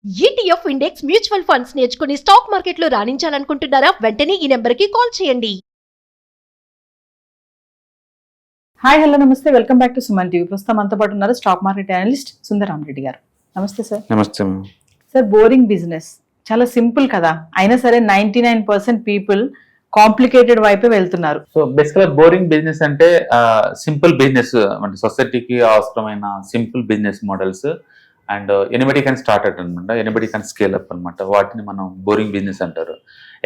ETF index mutual funds నేర్చుకుని stock మార్కెట్లో రాణించాలనుకుంటున్నారా? వెంటనే ఈ నెంబర్కి కాల్ చేయండి. హాయ్ హలో నమస్తే, welcome back to Suman TV. ప్రస్తుతం మనతో పాటు ఉన్నారు స్టాక్ మార్కెట్ అనలిస్ట్ సుందరామ్ రెడ్డి గారు. నమస్తే సార్. నమస్తే. సార్, బోరింగ్ బిజినెస్ చాలా సింపుల్ కదా, అయినా సరే 99% పీపుల్ కాంప్లికేటెడ్ వైపే వెళ్తున్నారు. సో బేసికల్ బోరింగ్ బిజినెస్ అంటే సింపుల్ బిజినెస్ అంటే సొసైటీకి అవసరమైన simple business models and anybody can start at అనమాట, ఎనిబడి కెన్ స్కేల్ అప్ అనమాట. వాటిని మనం బోరింగ్ బిజినెస్ అంటారు.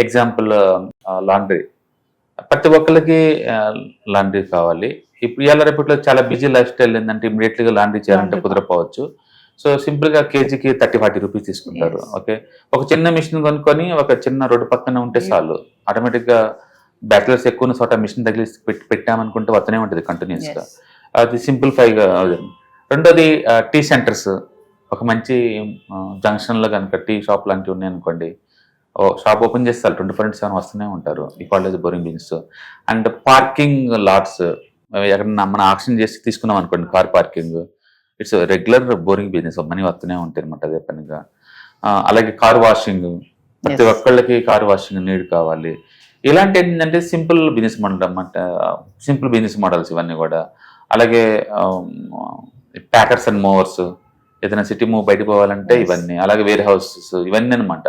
Example laundry. ప్రతి ఒక్కరికి లాండ్రీ కావాలి. ఇప్పుడు ఇవాళ రేపట్లో చాలా బిజీ లైఫ్ స్టైల్ ఏంటంటే ఇమీడియట్లీగా లాండ్రీ చేయాలంటే కుదరపోవచ్చు. సో సింపుల్గా కేజీకి 30-40 రూపీస్ తీసుకుంటారు. ఓకే, ఒక చిన్న మిషన్ కొనుక్కొని ఒక చిన్న రోడ్డు పక్కన ఉంటే చాలు, ఆటోమేటిక్గా బ్యాచిలర్స్ ఎక్కువ ఉన్న చోట మిషన్ తగిలిసి పెట్టామనుకుంటే వస్తూనే ఉంటుంది కంటిన్యూస్గా. అది సింప్లిఫైగా. రెండోది టీ సెంటర్స్. ఒక మంచి జంక్షన్లో కనుక టీ షాప్ లాంటివి ఉన్నాయనుకోండి, షాప్ ఓపెన్ చేస్తారు, 24/7 వస్తూనే ఉంటారు. ఈ college boring business. And parking LADS, ఎక్కడన్నా మనం ఆక్షన్ చేసి తీసుకున్నాం అనుకోండి, car parking, it's regular boring business, money వస్తూనే ఉంటాయి అనమాట అదే పనిగా. అలాగే కార్ వాషింగ్, ప్రతి ఒక్కళ్ళకి కార్ వాషింగ్ నీడ్ కావాలి. ఇలాంటి ఏంటంటే సింపుల్ బిజినెస్ మోడల్ అన్నమాట, సింపుల్ బిజినెస్ మోడల్స్ ఇవన్నీ కూడా. అలాగే ప్యాకర్స్ అండ్ మూవర్స్, ఏదైనా సిటీ మూవ్ బయటకు పోవాలంటే ఇవన్నీ. అలాగే వేర్ హౌసెస్, ఇవన్నీ అనమాట.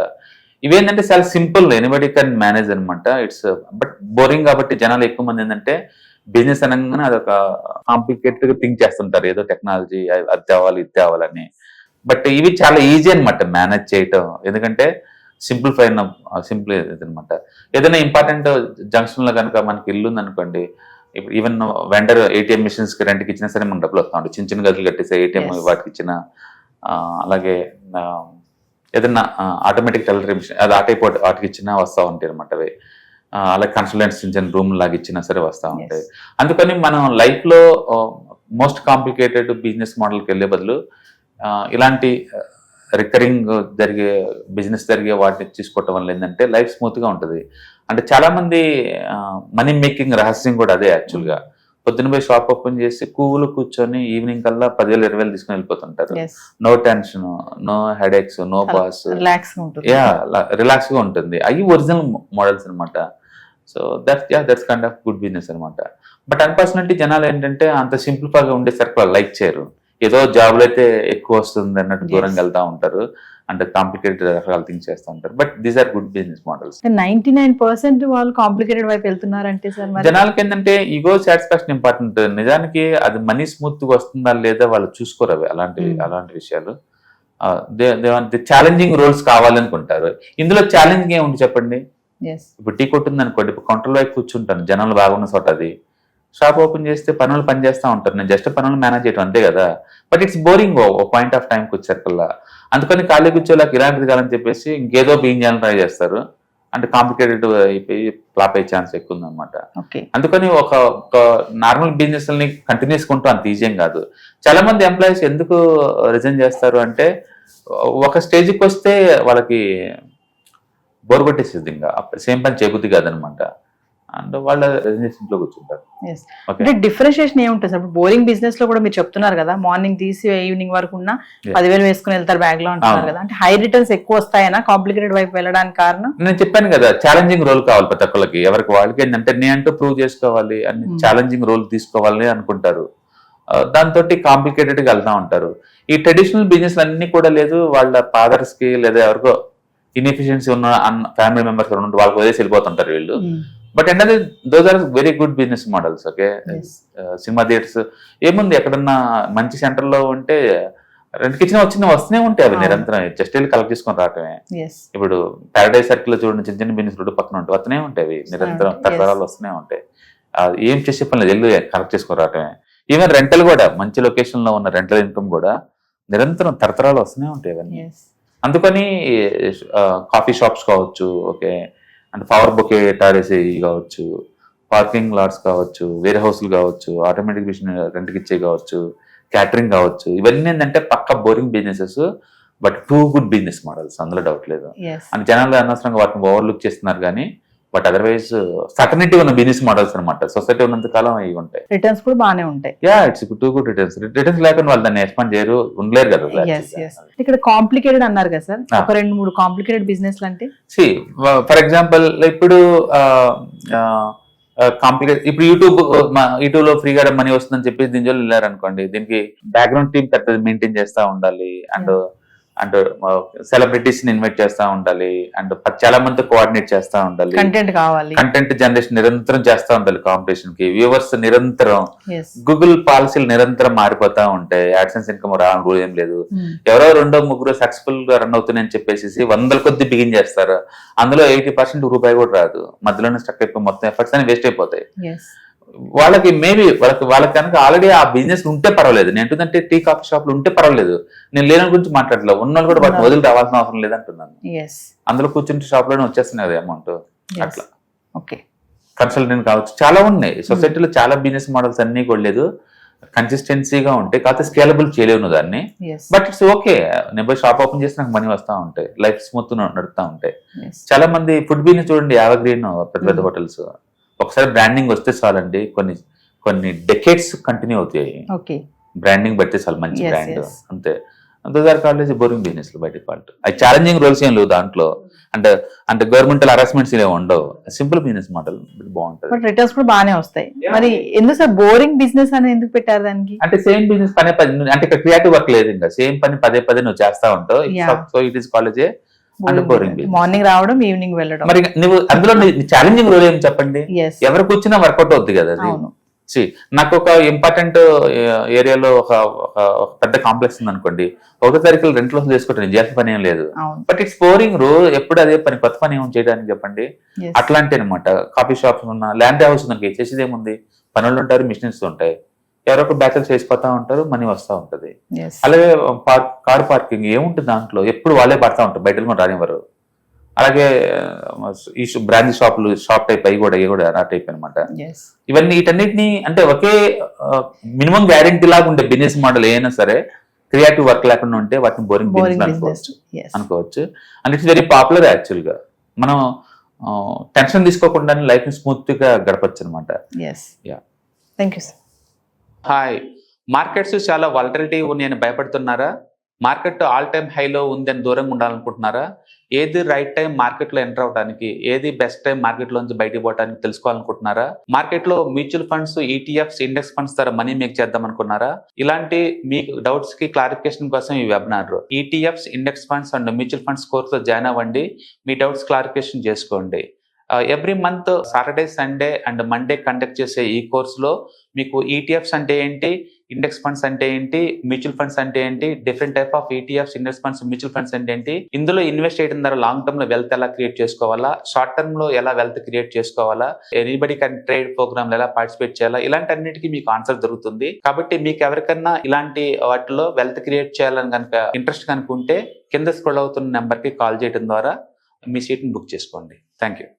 ఇవేంటంటే చాలా సింపుల్, ఎనీబడి కెన్ మేనేజ్ అనమాట. ఇట్స్ బట్ బోరింగ్ కాబట్టి జనాలు ఎక్కువ మంది ఏంటంటే బిజినెస్ అనగానే అదొక కాంప్లికేటెడ్ థింక్ చేస్తుంటారు, ఏదో టెక్నాలజీ అది తేవాలి ఇది తేవాలని. బట్ ఇవి చాలా ఈజీ అనమాట మేనేజ్ చేయటం, ఎందుకంటే సింప్లిఫై సింపుల్ అనమాట. ఏదైనా ఇంపార్టెంట్ జంక్షన్ లో కనుక మనకి ఇల్లు ఉందనుకోండి, ఇప్పుడు ఈవెన్ వెండర్ ఏటీఎం మిషన్స్ కి రెంట్కి ఇచ్చినా సరే మన డబ్బులు వస్తూ ఉంటాయి. చిన్న చిన్న గదులు కట్టేసే ఏటీఎం వాటికి ఇచ్చిన, అలాగే ఏదన్నా ఆటోమేటిక్ టెల్లరీ మిషన్ అది ఆటైపోతే వాటికి ఇచ్చినా వస్తూ ఉంటాయి అనమాట అవి. అలాగే కన్సల్టెంట్స్ చిన్న చిన్న రూమ్ లాగా ఇచ్చినా సరే వస్తూ ఉంటాయి. అందుకని మనం లైఫ్ లో మోస్ట్ కాంప్లికేటెడ్ బిజినెస్ మోడల్కి వెళ్ళే బదులు ఇలాంటి రికరింగ్ జరిగే బిజినెస్ జరిగే వాటిని తీసుకోవటం వల్ల ఏంటంటే లైఫ్ స్మూత్ గా ఉంటుంది. అంటే చాలా మంది మనీ మేకింగ్ రహస్యం కూడా అదే యాక్చువల్గా. పొద్దున పోయి షాప్ ఓపెన్ చేసి కూర్చొని ఈవినింగ్ కల్లా 10,000-20,000 తీసుకుని వెళ్ళిపోతుంటారు. No tension, no headaches, no boss, relax గా ఉంటుంది. అవి ఒరిజినల్ మోడల్స్ అనమాట. So that's kind of good business అనమాట. బట్ అన్ఫార్చునేట్లీ జనాలు ఏంటంటే అంత సింప్లిఫై గా ఉండే సర్కిల్ లైక్ చేయరు. ఏదో జాబ్లు అయితే ఎక్కువ వస్తుంది అన్నట్టు దూరంగా వెళ్తా ఉంటారు, అంటే కాంప్లికేటెడ్ రకాల థింగ్స్ చేస్తూ ఉంటారు. But these are good business models. 99% వాళ్ళు కాంప్లికేటెడ్ వైపు వెళ్తున్నారంటే సార్, జనాలకి ఏంటంటే ఈగో సాటిస్ఫాక్షన్ ఇంపార్టెంట్. నిజానికి అది మనీ స్మూత్ గా వస్తుందా లేదా వాళ్ళు చూసుకోరు అవి అలాంటి విషయాలు. ఛాలెంజింగ్ రోల్స్ కావాలనుకుంటారు. ఇందులో ఛాలెంజింగ్ ఏముంది చెప్పండి. ఇప్పుడు టీ కొట్టుంది అనుకోండి, ఇప్పుడు కౌంటర్ వైపు కూర్చుంటాను, జనాలు బాగున్న చోట అది. షాప్ ఓపెన్ చేస్తే పనులు పని చేస్తూ ఉంటారు, నేను జస్ట్ పనులు మేనేజ్ చేయడం అంతే కదా. బట్ ఇట్స్ బోరింగ్ ఓ పాయింట్ ఆఫ్ టైంకి వచ్చేసరికల్లా. అందుకని ఖాళీ కూర్చోలేక ఇలాంటిది కాదని చెప్పేసి ఇంకేదో బియ్యం చేయాలని ట్రై చేస్తారు. అంటే కాంప్లికేటెడ్ అయిపోయి ఫ్లాప్ అయ్యే ఛాన్స్ ఎక్కువ ఉందన్నమాట. అందుకని ఒక నార్మల్ బిజినెస్ ని కంటిన్యూస్ కొంటూ అంత ఈజీ కాదు. చాలా మంది ఎంప్లాయీస్ ఎందుకు రిజైన్ చేస్తారు అంటే ఒక స్టేజ్కి వస్తే వాళ్ళకి బోర్ కొట్టేసేది, ఇంకా సేమ్ పని చేయబుద్ధి కాదనమాట. అండ్ వాళ్ళ ఇంట్లో కూర్చుంటారు. అంటే డిఫరెన్షియేషన్ ఏముంటుంది సార్? బోరింగ్ బిజినెస్ లో కూడా మీరు చెప్తున్నారు కదా, మార్నింగ్ తీసి ఈవినింగ్ వరకు ఉన్న 10,000 వేసుకుని వెళ్తారు బ్యాగ్ లో అంటున్నారు కదా. అంటే హై రిటర్న్స్ ఎక్కువ వస్తాయనా కాంప్లికేటెడ్ వైపు వెళ్ళడానికి కారణం? నేను చెప్పాను కదా, ఛాలెంజింగ్ రోల్ కావాలి ప్రతి ఒక్కరికి. ఎవరికి వాళ్ళకి ఏంటంటే నేనంటూ ప్రూవ్ చేసుకోవాలి అని ఛాలెంజింగ్ రోల్ తీసుకోవాలని అనుకుంటారు. దాంతో కాంప్లికేటెడ్ గా వెళ్తా ఉంటారు. ఈ ట్రెడిషనల్ బిజినెస్ అన్ని కూడా లేదు, వాళ్ళ ఫాదర్స్ కి లేదా ఎవరికో ఇన్ఎఫిషియన్సీ ఉన్న ఫ్యామిలీ మెంబర్స్ వాళ్ళకి వదిలేసి వెళ్ళిపోతుంటారు వీళ్ళు. బట్ ఏంటంటే those are very good business models. Okay, cinema theatres ఏముంది, ఎక్కడన్నా మంచి సెంటర్ లో ఉంటే రెంట్కి ఇచ్చిన వస్తూనే ఉంటాయి అవి నిరంతరం, జస్ట్ వెళ్ళి కలెక్ట్ చేసుకొని రావటమే. ఇప్పుడు పారడైజ్ సర్కిల్ లో చూడండి, చిన్న చిన్న బిజినెస్ రోడ్డు పక్కన ఉంటాయి, వస్తూనే ఉంటాయి అవి నిరంతరం, తరతరాలు వస్తూనే ఉంటాయి. ఏం చేసే పని లేదు, వెళ్ళి కలెక్ట్ చేసుకొని రావటమే. ఈవెన్ రెంటల్ కూడా మంచి లొకేషన్ లో ఉన్న రెంటల్ ఇన్కమ్ కూడా నిరంతరం తరతరాలు వస్తూనే ఉంటాయి అవన్నీ. అందుకని కాఫీ షాప్స్ కావచ్చు, ఓకే, అంటే పవర్ బుకే టారేసి కావచ్చు, పార్కింగ్ లాట్స్ కావచ్చు, వేర్ హౌస్లు కావచ్చు, ఆటోమేటిక్ మిషన్ రెంట్కి ఇచ్చే కావచ్చు, క్యాటరింగ్ కావచ్చు, ఇవన్నీ ఏంటంటే పక్క boring businesses but too good business models, అందులో డౌట్ లేదు. అంటే జనాలు అనవసరంగా వాటిని ఓవర్లుక్ చేస్తున్నారు కానీ బట్ అదర్వైజ్ సటర్నిటీ ఉన్న బిజినెస్ మోడల్స్ అనమాట. సొసైటీ ఉన్నంత కాలం అవి ఉంటాయి. రిటర్న్స్ కూడా బాగానే ఉంటాయి. Yeah, it's too good returns. Returns లేకుండా వాళ్ళు దాన్ని ఎక్స్పాండ్ చేయరు, ఉండలేరు కదా. ఇక్కడ కాంప్లికేటెడ్ అన్నారు కదా సార్, ఒక 2-3 కాంప్లికేటెడ్ బిజినెస్ అంటే ఫర్ ఎగ్జాంపుల్ ఇప్పుడు కాంప్లికేట్, ఇప్పుడు యూట్యూబ్ లో ఫ్రీగా మనీ వస్తుందని చెప్పి దీనిలో వెళ్ళారు అనుకోండి, దీనికి బ్యాక్గ్రౌండ్ టీమ్ పెద్దది మెయింటైన్ చేస్తా ఉండాలి, అండ్ సెలబ్రిటీస్ ని ఇన్వైట్ చేస్తా ఉండాలి, అండ్ చాలా మంది కోఆర్డినేట్ చేస్తా ఉండాలి, కంటెంట్ కావాలి, కంటెంట్ జనరేషన్ నిరంతరం చేస్తా ఉండాలి, కాంపిటీషన్ కి వ్యూవర్స్ నిరంతరం, గూగుల్ పాలసీలు నిరంతరం మారిపోతా ఉంటాయి, యాడ్సెన్స్ ఇన్కమ్ రావడం రూల్ ఏం లేదు, ఎవరో 2-3 సక్సెస్ఫుల్ గా రన్ అవుతున్నాయని చెప్పేసి 100 కొద్ది బిగిన్ చేస్తారు, అందులో 80% రూపాయి కూడా రాదు, మధ్యలోనే స్టక్ అయిపోయి మొత్తం ఎఫర్ట్స్ అని వేస్ట్ అయిపోతాయి. వాళ్ళకి మేబీ వాళ్ళకి కనుక ఆల్రెడీ ఆ బిజినెస్ ఉంటే పర్వాలేదు, నేను ఏంటంటే టీ కాఫీ షాప్లు ఉంటే పర్వాలేదు, నేను లేని గురించి మాట్లాడలేదు, ఉన్న కూడా వాటిని వదిలి రావాల్సిన అవసరం లేదంటున్నాను. అందులో కూర్చుంటే షాప్ లోనే వచ్చేస్తున్నాయి కదా అమౌంట్. అట్లా కన్సల్టెంట్ కావచ్చు, చాలా ఉన్నాయి సొసైటీలో, చాలా బిజినెస్ మోడల్స్ అన్ని కూడా లేదు, కన్సిస్టెన్సీగా ఉంటాయి, కాకపోతే స్కేలబుల్ చేయలేవు దాన్ని. బట్ ఇట్స్ ఓకే, నేను షాప్ ఓపెన్ చేసి నాకు మనీ వస్తా ఉంటాయి, లైఫ్ స్మూత్ నడుపుతా ఉంటాయి. చాలా మంది ఫుడ్ బిజినెస్ చూడండి, ఎవర్-గ్రీన్ పెద్ద పెద్ద హోటల్స్, ఒకసారి బ్రాండింగ్ వస్తే చాలండి, కొన్ని డెకేడ్స్ కంటిన్యూ అవుతాయి. బ్రాండింగ్ బట్టి చాలు, మంచి బ్రాండ్ అంతే. కాలేజ్ బోరింగ్ బిజినెస్ లో బయట ఫాల్ట్, అది ఛాలెంజింగ్ రోల్స్ ఏం లేవు దాంట్లో, అంటే గవర్నమెంటల్ హరాస్మెంట్స్ ఏమి ఉండవు, సింపుల్ బిజినెస్ మోడల్ బాగుంటుంది. రిటర్న్స్ కూడా బాగానే వస్తాయి. మరి ఎందుకు సార్ బోరింగ్ బిజినెస్ అని ఎందుకు పెట్టారు దానికి? అంటే సేమ్ బిజినెస్ పదే అంటే ఇక్కడ క్రియేటివ్ వర్క్ లేదు, ఇంకా సేమ్ పని పదే నువ్వు చేస్తా ఉంటావు. సో ఇట్ ఈస్ కాలేజే మార్నింగ్ రావడం, ఈవినింగ్ వెళ్ళడం. మరి నువ్వు అందులో ఛాలెంజింగ్ రోల్ ఏం చెప్పండి, ఎవరు కూర్చున్నా వర్కౌట్ అవుద్ది కదా అది. నాకు ఒక ఇంపార్టెంట్ ఏరియాలో ఒక పెద్ద కాంప్లెక్స్ ఉంది అనుకోండి, 1వ తారీఖులో రెంట్లో చేసుకుంటాను, చేసిన పని ఏం లేదు, బట్ ఇట్స్ బోరింగ్ ఎప్పుడు అదే పని, కొత్త పని ఏం చేయడానికి చెప్పండి. అట్లాంటి అనమాట. కాఫీ షాప్స్ ఉన్న ల్యాండ్ హౌస్ ఉంది, చేసేది ఏముంది, పనులు ఉంటారు, మిషన్స్ ఉంటాయి, ఎవరో ఒక బ్యాచెస్ చేసిపోతా ఉంటారు, మనీ వస్తూ ఉంటది. అలాగే కార్ పార్కింగ్ ఏముంటుంది దాంట్లో, ఎప్పుడు వాళ్ళే పడతా ఉంటారు, బయట కూడా రానివ్వరు. అలాగే ఈ బ్రాండ్ షాప్ టైప్ అవి కూడా ఆ టైప్ అనమాట. వీటన్నిటిని అంటే ఒకే మినిమం గ్యారెంటీ లాగా ఉండే బిజినెస్ మోడల్ ఏదైనా సరే, క్రియేటివ్ వర్క్ లేకుండా ఉంటే వాటిని బోరింగ్ బిజినెస్ అనుకోవచ్చు. And it's very popular actual గా. మనం టెన్షన్ తీసుకోకుండా లైఫ్ ని స్మూత్ గా గడపచ్చు అనమాట. Thank you sir. Hi, markets చాలా వాలటిలిటీ ఉన్నాయని భయపడుతున్నారా? మార్కెట్ ఆల్ టైమ్ హైలో ఉందని దూరంగా ఉండాలనుకుంటున్నారా? ఏది రైట్ టైం మార్కెట్లో ఎంటర్ అవడానికి, ఏది బెస్ట్ టైం మార్కెట్లోంచి బయటకు పోవడానికి తెలుసుకోవాలనుకుంటున్నారా? మార్కెట్లో mutual funds, ETFs, index funds ద్వారా మనీ మేక్ చేద్దాం అనుకున్నారా? ఇలాంటి మీ డౌట్స్ కి క్లారిఫికేషన్ కోసం ఈ webinar. ETFs, index funds and mutual funds కోర్సులో జాయిన్ అవ్వండి, మీ డౌట్స్ క్లారిఫికేషన్ చేసుకోండి. Every month Saturday, Sunday and Monday conduct చేసే ఈ కోర్సులో మీకు ఈటీఎఫ్స్ అంటే ఏంటి, ఇండెక్స్ ఫండ్స్ అంటే ఏంటి, మ్యూచువల్ ఫండ్స్ అంటే ఏంటి, different type of ETFs, index funds, mutual funds అంటే ఏంటి, ఇందులో ఇన్వెస్ట్ చేయడం ద్వారా లాంగ్ టర్మ్ లో వెల్త్ ఎలా క్రియేట్ చేసుకోవాలా, షార్ట్ టర్మ్ లో ఎలా వెల్త్ క్రియేట్ చేసుకోవాలా, ఎనీబడి కెన్ ట్రేడ్ ప్రోగ్రామ్ ఎలా పార్టిసిపేట్ చేయాలా, ఇలాంటి అన్నిటికీ మీకు ఆన్సర్ దొరుకుతుంది. కాబట్టి మీకు ఎవరికన్నా ఇలాంటి వాటిలో వెల్త్ క్రియేట్ చేయాలని కనుక ఇంట్రెస్ట్ కనుక ఉంటే కింద స్క్రోల్ అవుతున్న నెంబర్ కి కాల్ చేయడం ద్వారా మీ సీట్ ని బుక్ చేసుకోండి. Thank you.